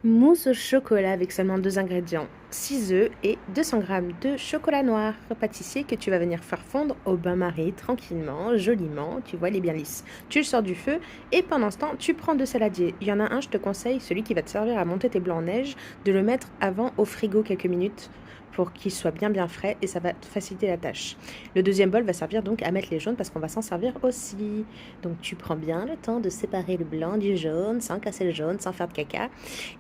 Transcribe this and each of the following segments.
Mousse au chocolat avec seulement 2 ingrédients, 6 œufs et 200 grammes de chocolat noir pâtissier que tu vas venir faire fondre au bain-marie tranquillement, joliment, tu vois, il est bien lisse. Tu le sors du feu et pendant ce temps, tu prends 2 saladiers. Il y en a un, je te conseille, celui qui va te servir à monter tes blancs en neige, de le mettre avant au frigo quelques minutes pour qu'il soit bien frais et ça va te faciliter la tâche. Le deuxième bol va servir donc à mettre les jaunes parce qu'on va s'en servir aussi. Donc tu prends bien le temps de séparer le blanc du jaune sans casser le jaune, sans faire de caca.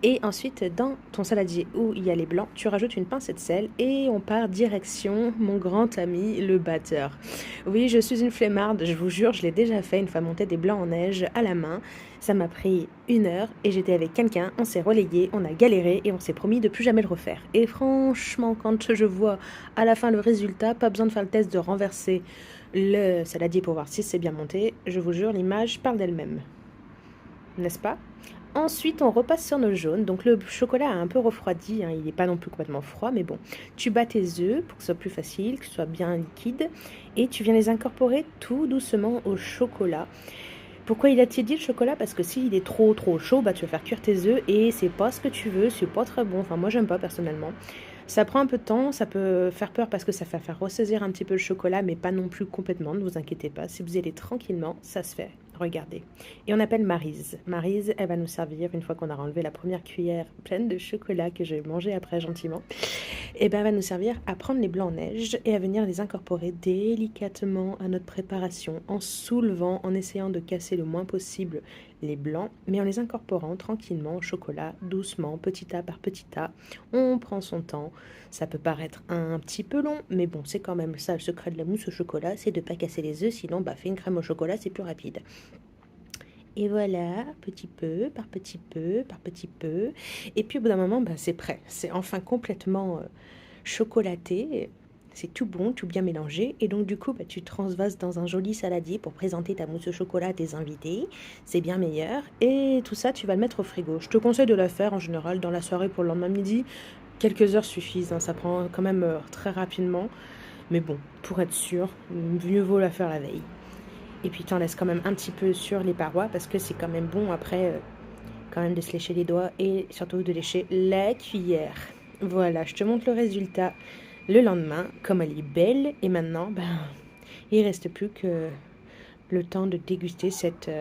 Et ensuite, dans ton saladier où il y a les blancs, tu rajoutes une pincée de sel et on part direction mon grand ami, le batteur. Oui, je suis une flemmarde, je vous jure, je l'ai déjà fait une fois monter des blancs en neige à la main. Ça m'a pris 1 heure et j'étais avec quelqu'un, on s'est relayé, on a galéré et on s'est promis de plus jamais le refaire. Et franchement, quand je vois à la fin le résultat, pas besoin de faire le test de renverser le saladier pour voir si c'est bien monté, je vous jure, l'image parle d'elle-même. N'est-ce pas? Ensuite, on repasse sur nos jaunes. Donc le chocolat a un peu refroidi, hein, il n'est pas non plus complètement froid, mais bon. Tu bats tes œufs pour que ce soit plus facile, que ce soit bien liquide, et tu viens les incorporer tout doucement au chocolat. Pourquoi il a tiédi le chocolat? Parce que s'il est trop chaud, bah tu vas faire cuire tes œufs et c'est pas ce que tu veux, c'est pas très bon. Enfin moi j'aime pas personnellement. Ça prend un peu de temps, ça peut faire peur parce que ça va faire ressaisir un petit peu le chocolat, mais pas non plus complètement, ne vous inquiétez pas. Si vous y allez tranquillement, ça se fait. Regardez. Et on appelle Maryse. Maryse, elle va nous servir, une fois qu'on a enlevé la première cuillère pleine de chocolat que j'ai mangé après gentiment, et ben elle va nous servir à prendre les blancs en neige et à venir les incorporer délicatement à notre préparation, en soulevant, en essayant de casser le moins possible les blancs, mais en les incorporant tranquillement au chocolat, doucement, petit tas par petit tas. On prend son temps. Ça peut paraître un petit peu long, mais bon, c'est quand même ça le secret de la mousse au chocolat, c'est de ne pas casser les œufs, sinon bah fais une crème au chocolat, c'est plus rapide. Et voilà, petit peu, par petit peu, par petit peu. Et puis au bout d'un moment, bah, c'est prêt. C'est enfin complètement chocolaté. C'est tout bon, tout bien mélangé. Et donc du coup, bah, tu transvases dans un joli saladier pour présenter ta mousse au chocolat à tes invités. C'est bien meilleur. Et tout ça, tu vas le mettre au frigo. Je te conseille de la faire en général dans la soirée pour le lendemain midi. Quelques heures suffisent, hein, ça prend quand même très rapidement. Mais bon, pour être sûr, mieux vaut la faire la veille. Et puis tu en laisses quand même un petit peu sur les parois parce que c'est quand même bon après quand même de se lécher les doigts et surtout de lécher la cuillère. Voilà, je te montre le résultat le lendemain, comme elle est belle. Et maintenant, ben, il reste plus que le temps de déguster cette